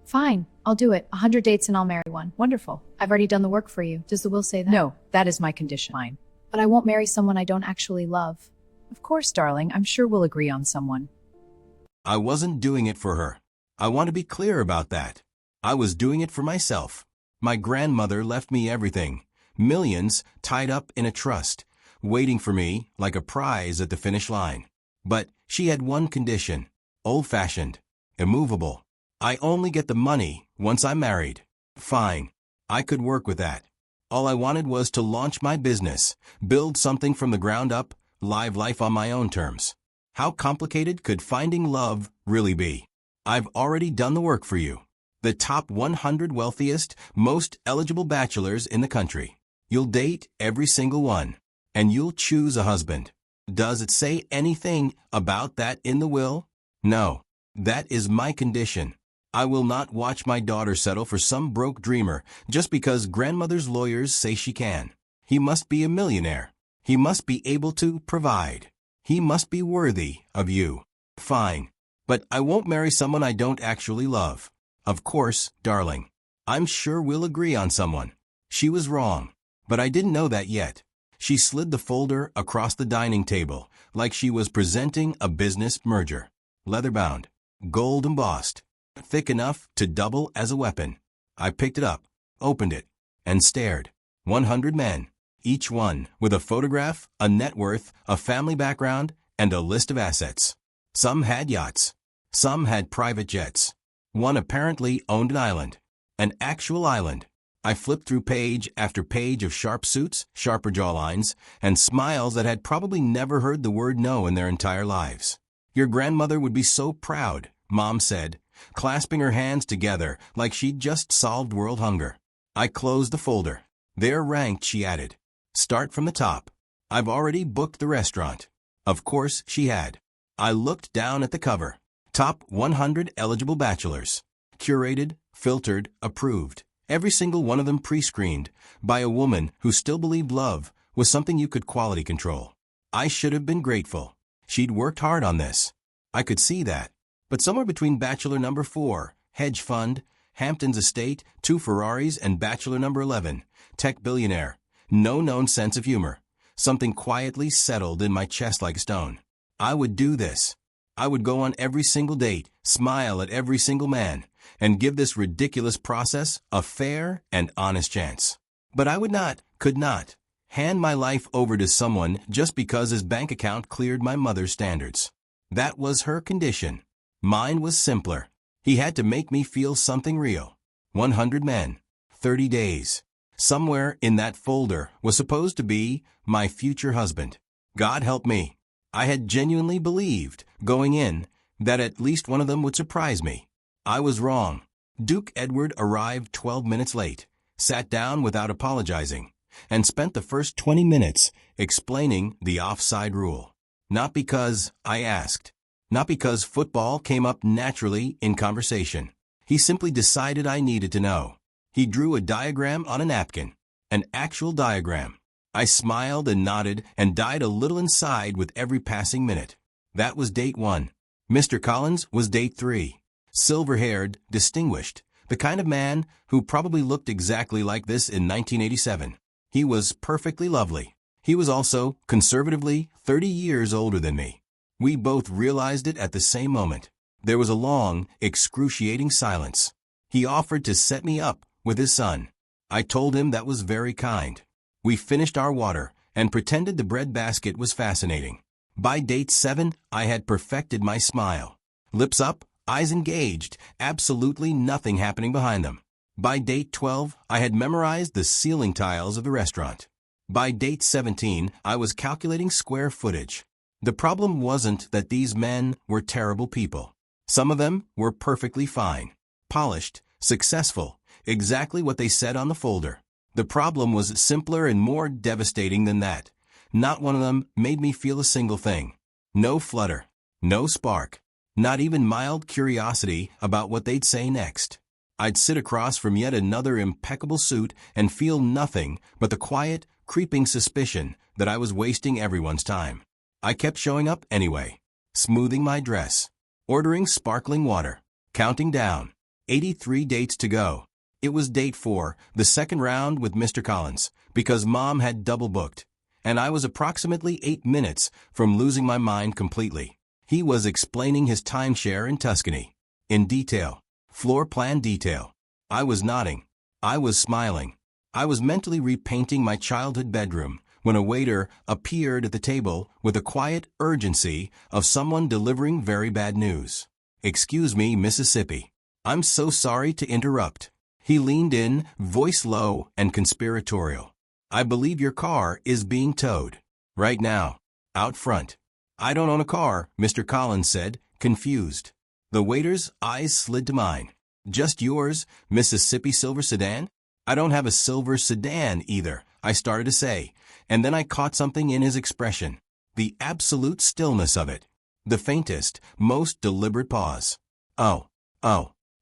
Fine, I'll do it. 100 dates and I'll marry one. Wonderful. I've already done the work for you. Does the will say that? No, that is my condition. Mine. But I won't marry someone I don't actually love. Of course, darling, I'm sure we'll agree on someone. I wasn't doing it for her. I want to be clear about that. I was doing it for myself. My grandmother left me everything, millions tied up in a trust, waiting for me like a prize at the finish line. But she had one condition, old-fashioned, immovable. I only get the money once I'm married. Fine. I could work with that. All I wanted was to launch my business, build something from the ground up, live life on my own terms. How complicated could finding love really be? I've already done the work for you. The top 100 wealthiest, most eligible bachelors in the country. You'll date every single one, and you'll choose a husband. Does it say anything about that in the will? No. That is my condition. I will not watch my daughter settle for some broke dreamer just because grandmother's lawyers say she can. He must be a millionaire. He must be able to provide. He must be worthy of you. Fine. But I won't marry someone I don't actually love. Of course, darling. I'm sure we'll agree on someone. She was wrong. But I didn't know that yet. She slid the folder across the dining table like she was presenting a business merger. Leather-bound. Gold embossed. Thick enough to double as a weapon. I picked it up, opened it, and stared. 100 men, each one with a photograph, a net worth, a family background, and a list of assets. Some had yachts. Some had private jets. One apparently owned an island. An actual island. I flipped through page after page of sharp suits, sharper jawlines, and smiles that had probably never heard the word no in their entire lives. Your grandmother would be so proud, Mom said, clasping her hands together like she'd just solved world hunger. I closed the folder. They're ranked, she added. Start from the top. I've already booked the restaurant. Of course she had. I looked down at the cover. Top 100 eligible bachelors. Curated, filtered, approved. Every single one of them pre-screened by a woman who still believed love was something you could quality control. I should have been grateful. She'd worked hard on this. I could see that. But somewhere between bachelor number 4, hedge fund, Hampton's estate, 2 Ferraris, and bachelor number 11, tech billionaire, no known sense of humor, something quietly settled in my chest like a stone. I would do this. I would go on every single date, smile at every single man, and give this ridiculous process a fair and honest chance. But I would not, could not, hand my life over to someone just because his bank account cleared my mother's standards. That was her condition. Mine was simpler. He had to make me feel something real. 100 men, 30 days. Somewhere in that folder was supposed to be my future husband. God help me. I had genuinely believed, going in, that at least one of them would surprise me. I was wrong. Duke Edward arrived 12 minutes late, sat down without apologizing, and spent the first 20 minutes explaining the offside rule. Not because I asked. Not because football came up naturally in conversation. He simply decided I needed to know. He drew a diagram on a napkin. An actual diagram. I smiled and nodded and died a little inside with every passing minute. That was date 1. Mr. Collins was date 3. Silver-haired, distinguished. The kind of man who probably looked exactly like this in 1987. He was perfectly lovely. He was also, conservatively, 30 years older than me. We both realized it at the same moment. There was a long, excruciating silence. He offered to set me up with his son. I told him that was very kind. We finished our water and pretended the bread basket was fascinating. By date 7, I had perfected my smile. Lips up, eyes engaged, absolutely nothing happening behind them. By date 12, I had memorized the ceiling tiles of the restaurant. By date 17, I was calculating square footage. The problem wasn't that these men were terrible people. Some of them were perfectly fine, polished, successful, exactly what they said on the folder. The problem was simpler and more devastating than that. Not one of them made me feel a single thing. No flutter, no spark, not even mild curiosity about what they'd say next. I'd sit across from yet another impeccable suit and feel nothing but the quiet, creeping suspicion that I was wasting everyone's time. I kept showing up anyway, smoothing my dress, ordering sparkling water, counting down. 83 dates to go. It was date 4, the second round with Mr. Collins, because Mom had double booked, and I was approximately 8 minutes from losing my mind completely. He was explaining his timeshare in Tuscany. In detail. Floor plan detail. I was nodding. I was smiling. I was mentally repainting my childhood bedroom when a waiter appeared at the table with the quiet urgency of someone delivering very bad news. "Excuse me, Mississippi. I'm so sorry to interrupt." He leaned in, voice low and conspiratorial. "I believe your car is being towed. Right now. Out front." "I don't own a car," Mr. Collins said, confused. The waiter's eyes slid to mine. "Just yours, Mississippi silver sedan?" "I don't have a silver sedan either," I started to say, and then I caught something in his expression. The absolute stillness of it. The faintest, most deliberate pause. Oh.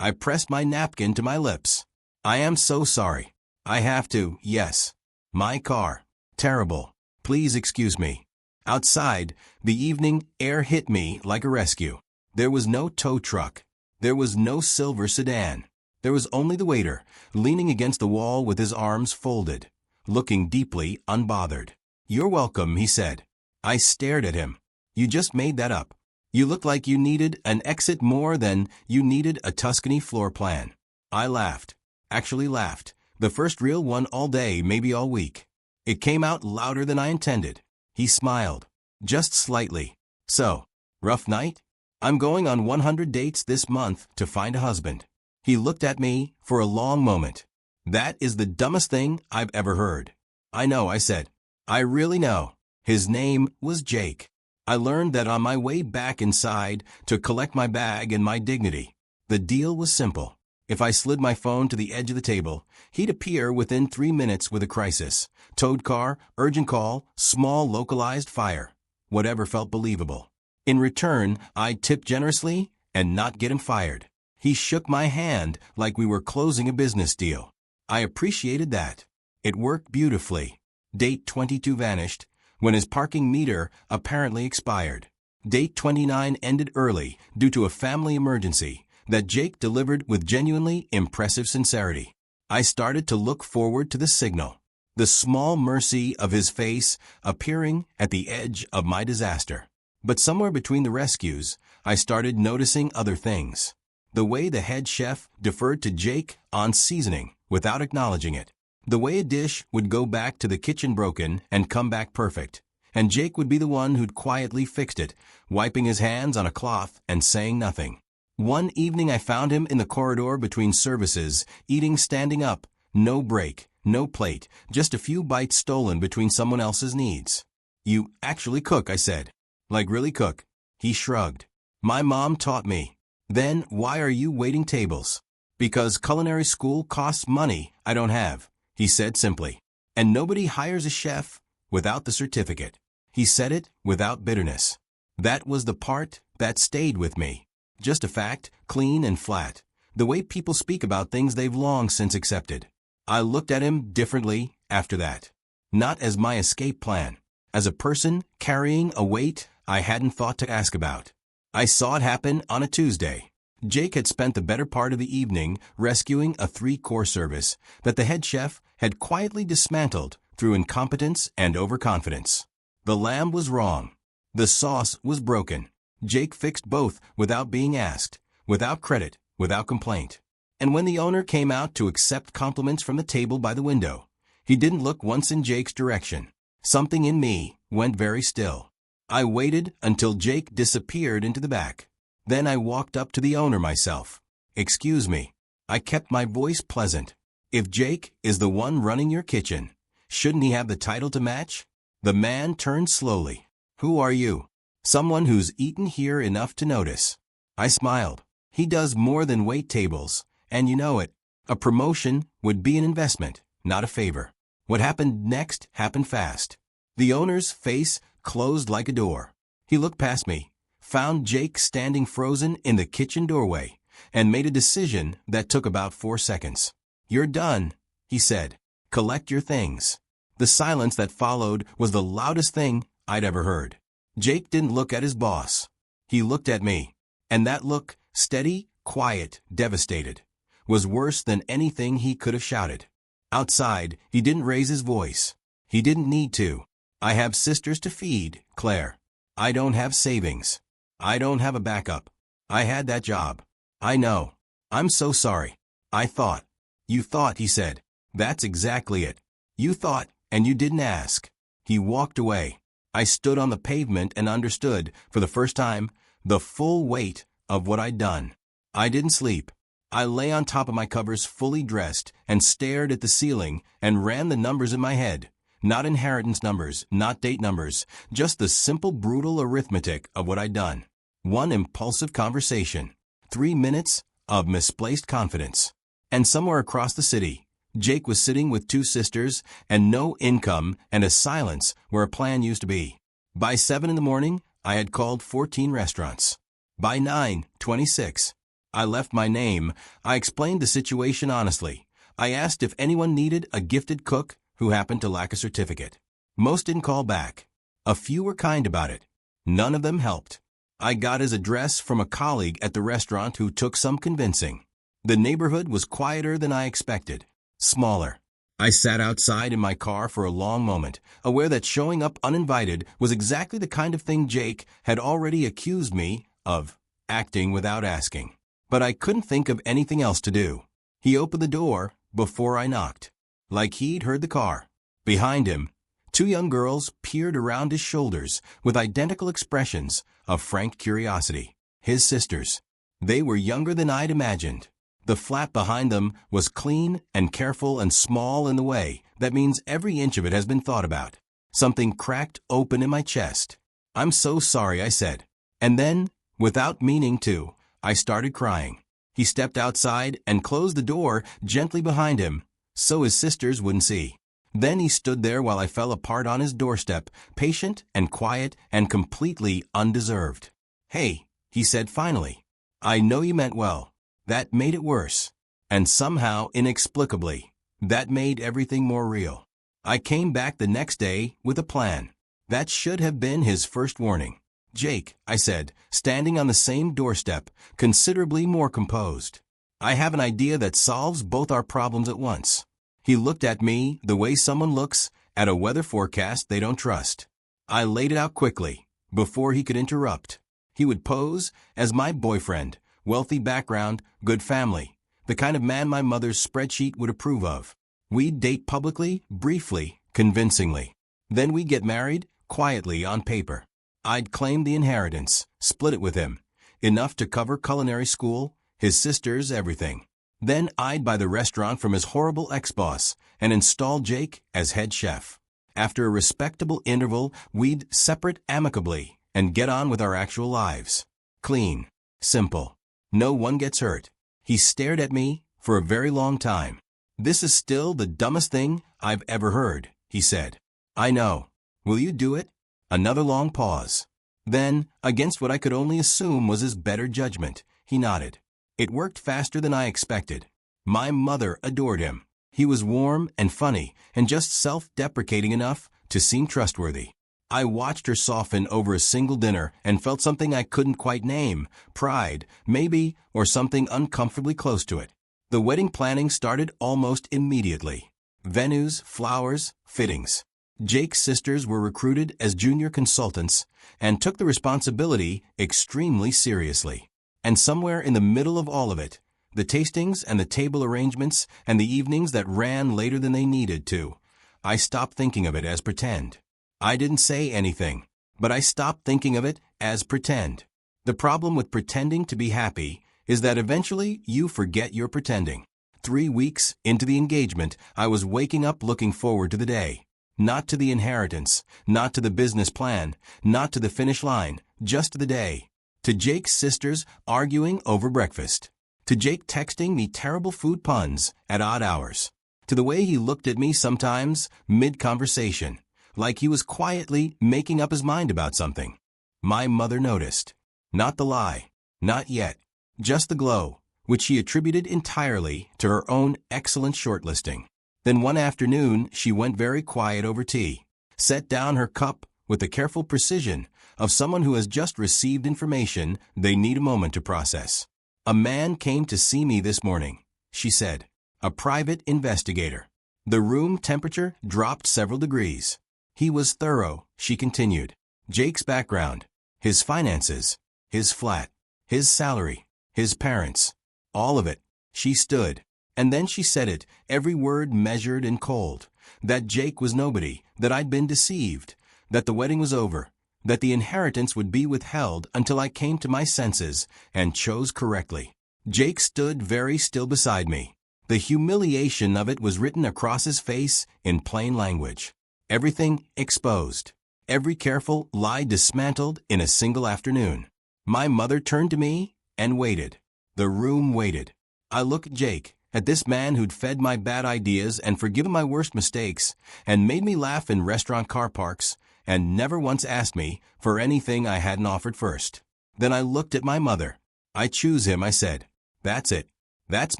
I pressed my napkin to my lips. "I am so sorry. I have to, yes. My car. Terrible. Please excuse me." Outside, the evening air hit me like a rescue. There was no tow truck. There was no silver sedan. There was only the waiter, leaning against the wall with his arms folded, looking deeply unbothered. "You're welcome," he said. I stared at him. "You just made that up. You look like you needed an exit more than you needed a Tuscany floor plan." I laughed. Actually laughed. The first real one all day, maybe all week. It came out louder than I intended. He smiled. Just slightly. "So, rough night?" "I'm going on 100 dates this month to find a husband." He looked at me for a long moment. "That is the dumbest thing I've ever heard." "I know," I said. "I really know." His name was Jake. I learned that on my way back inside to collect my bag and my dignity. The deal was simple. If I slid my phone to the edge of the table, he'd appear within 3 minutes with a crisis. Towed car, urgent call, small localized fire. Whatever felt believable. In return, I'd tip generously and not get him fired. He shook my hand like we were closing a business deal. I appreciated that. It worked beautifully. Date 22 vanished when his parking meter apparently expired. Date 29 ended early due to a family emergency that Jake delivered with genuinely impressive sincerity. I started to look forward to the signal. The small mercy of his face appearing at the edge of my disaster. But somewhere between the rescues, I started noticing other things. The way the head chef deferred to Jake on seasoning without acknowledging it. The way a dish would go back to the kitchen broken and come back perfect. And Jake would be the one who'd quietly fixed it, wiping his hands on a cloth and saying nothing. One evening I found him in the corridor between services, eating standing up. No break, no plate, just a few bites stolen between someone else's needs. "You actually cook," I said. "Like really cook?" He shrugged. "My mom taught me." "Then why are you waiting tables?" "Because culinary school costs money I don't have," he said simply. "And nobody hires a chef without the certificate." He said it without bitterness. That was the part that stayed with me. Just a fact, clean and flat. The way people speak about things they've long since accepted. I looked at him differently after that. Not as my escape plan. As a person carrying a weight I hadn't thought to ask about. I saw it happen on a Tuesday. Jake had spent the better part of the evening rescuing a 3-course service that the head chef had quietly dismantled through incompetence and overconfidence. The lamb was wrong. The sauce was broken. Jake fixed both without being asked, without credit, without complaint. And when the owner came out to accept compliments from the table by the window, he didn't look once in Jake's direction. Something in me went very still. I waited until Jake disappeared into the back. Then I walked up to the owner myself. "Excuse me." I kept my voice pleasant. "If Jake is the one running your kitchen, shouldn't he have the title to match?" The man turned slowly. "Who are you?" "Someone who's eaten here enough to notice." I smiled. "He does more than wait tables, and you know it. A promotion would be an investment, not a favor." What happened next happened fast. The owner's face closed like a door. He looked past me, found Jake standing frozen in the kitchen doorway, and made a decision that took about 4 seconds. "You're done," he said. "Collect your things." The silence that followed was the loudest thing I'd ever heard. Jake didn't look at his boss. He looked at me. And that look, steady, quiet, devastated, was worse than anything he could have shouted. Outside, he didn't raise his voice. He didn't need to. I have sisters to feed, Claire. I don't have savings. I don't have a backup. I had that job. I know. I'm so sorry. I thought. You thought, he said. That's exactly it. You thought, and you didn't ask. He walked away. I stood on the pavement and understood, for the first time, the full weight of what I'd done. I didn't sleep. I lay on top of my covers fully dressed and stared at the ceiling and ran the numbers in my head. Not inheritance numbers, not date numbers, just the simple brutal arithmetic of what I'd done. One impulsive conversation. 3 minutes of misplaced confidence. And somewhere across the city, Jake was sitting with 2 sisters and no income and a silence where a plan used to be. By 7 in the morning, I had called 14 restaurants. By 9:26, I left my name. I explained the situation honestly. I asked if anyone needed a gifted cook who happened to lack a certificate. Most didn't call back. A few were kind about it. None of them helped. I got his address from a colleague at the restaurant who took some convincing. The neighborhood was quieter than I expected. Smaller. I sat outside in my car for a long moment, aware that showing up uninvited was exactly the kind of thing Jake had already accused me of, acting without asking. But I couldn't think of anything else to do. He opened the door before I knocked. Like he'd heard the car. Behind him, 2 young girls peered around his shoulders with identical expressions of frank curiosity. His sisters. They were younger than I'd imagined. The flat behind them was clean and careful and small in the way that means every inch of it has been thought about. Something cracked open in my chest. I'm so sorry, I said. And then, without meaning to, I started crying. He stepped outside and closed the door gently behind him, so his sisters wouldn't see. Then he stood there while I fell apart on his doorstep, patient and quiet and completely undeserved. Hey, he said finally. I know you meant well. That made it worse. And somehow, inexplicably, that made everything more real. I came back the next day with a plan. That should have been his first warning. Jake, I said, standing on the same doorstep, considerably more composed. I have an idea that solves both our problems at once. He looked at me the way someone looks at a weather forecast they don't trust. I laid it out quickly, before he could interrupt. He would pose as my boyfriend, wealthy background, good family, the kind of man my mother's spreadsheet would approve of. We'd date publicly, briefly, convincingly. Then we'd get married, quietly on paper. I'd claim the inheritance, split it with him, enough to cover culinary school, his sisters, everything. Then I'd buy the restaurant from his horrible ex-boss and install Jake as head chef. After a respectable interval, we'd separate amicably and get on with our actual lives. Clean. Simple. No one gets hurt. He stared at me for a very long time. This is still the dumbest thing I've ever heard, he said. I know. Will you do it? Another long pause. Then, against what I could only assume was his better judgment, he nodded. It worked faster than I expected. My mother adored him. He was warm and funny and just self-deprecating enough to seem trustworthy. I watched her soften over a single dinner and felt something I couldn't quite name, pride, maybe, or something uncomfortably close to it. The wedding planning started almost immediately. Venues, flowers, fittings. Jake's sisters were recruited as junior consultants and took the responsibility extremely seriously. And somewhere in the middle of all of it, the tastings and the table arrangements and the evenings that ran later than they needed to, I stopped thinking of it as pretend. I didn't say anything, but I stopped thinking of it as pretend. The problem with pretending to be happy is that eventually you forget you're pretending. 3 weeks into the engagement, I was waking up looking forward to the day. Not to the inheritance, not to the business plan, not to the finish line, just to the day. To Jake's sisters arguing over breakfast. To Jake texting me terrible food puns at odd hours. To the way he looked at me sometimes mid-conversation, like he was quietly making up his mind about something. My mother noticed. Not the lie. Not yet. Just the glow, which she attributed entirely to her own excellent shortlisting. Then one afternoon, she went very quiet over tea, set down her cup with the careful precision of someone who has just received information they need a moment to process. A man came to see me this morning. she said. A private investigator. The room temperature dropped several degrees. He was thorough, she continued. Jake's background, his finances, his flat, his salary, his parents, all of it. She stood. And then she said it, every word measured and cold. That Jake was nobody, that I'd been deceived, that the wedding was over, that the inheritance would be withheld until I came to my senses and chose correctly. Jake stood very still beside me. The humiliation of it was written across his face in plain language. Everything exposed. Every careful lie dismantled in a single afternoon. My mother turned to me and waited. The room waited. I looked at Jake, at this man who'd fed my bad ideas and forgiven my worst mistakes, and made me laugh in restaurant car parks, and never once asked me for anything I hadn't offered first. Then I looked at my mother. I choose him, I said. That's it. That's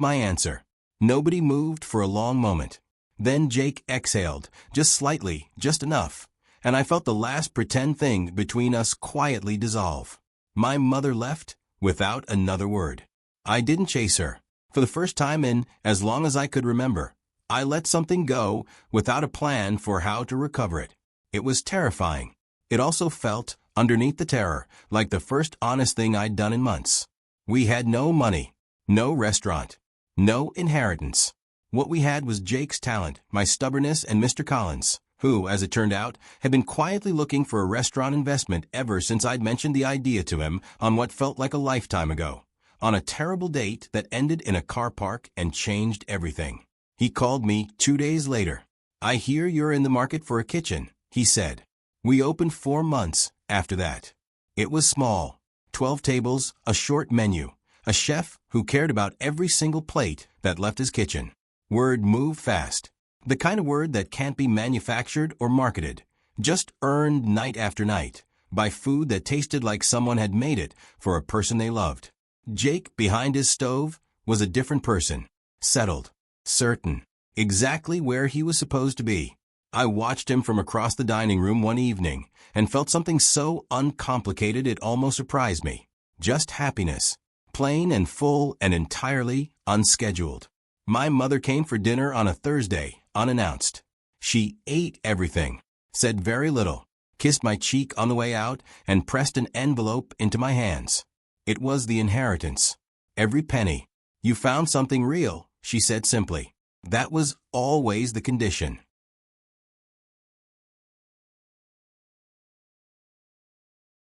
my answer. Nobody moved for a long moment. Then Jake exhaled, just slightly, just enough, and I felt the last pretend thing between us quietly dissolve. My mother left without another word. I didn't chase her. For the first time in as long as I could remember, I let something go without a plan for how to recover it. It was terrifying. It also felt, underneath the terror, like the first honest thing I'd done in months. We had no money, no restaurant, no inheritance. What we had was Jake's talent, my stubbornness, and Mr. Collins, who, as it turned out, had been quietly looking for a restaurant investment ever since I'd mentioned the idea to him on what felt like a lifetime ago. On a terrible date that ended in a car park and changed everything. He called me 2 days later. I hear you're in the market for a kitchen, he said. We opened 4 months after that. It was small. 12 tables, a short menu, a chef who cared about every single plate that left his kitchen. Word moved fast. The kind of word that can't be manufactured or marketed, just earned night after night, by food that tasted like someone had made it for a person they loved. Jake, behind his stove, was a different person. Settled. Certain. Exactly where he was supposed to be. I watched him from across the dining room one evening and felt something so uncomplicated it almost surprised me. Just happiness. Plain and full and entirely unscheduled. My mother came for dinner on a Thursday, unannounced. She ate everything, said very little, kissed my cheek on the way out, and pressed an envelope into my hands. It was the inheritance. Every penny. You found something real, she said simply. That was always the condition.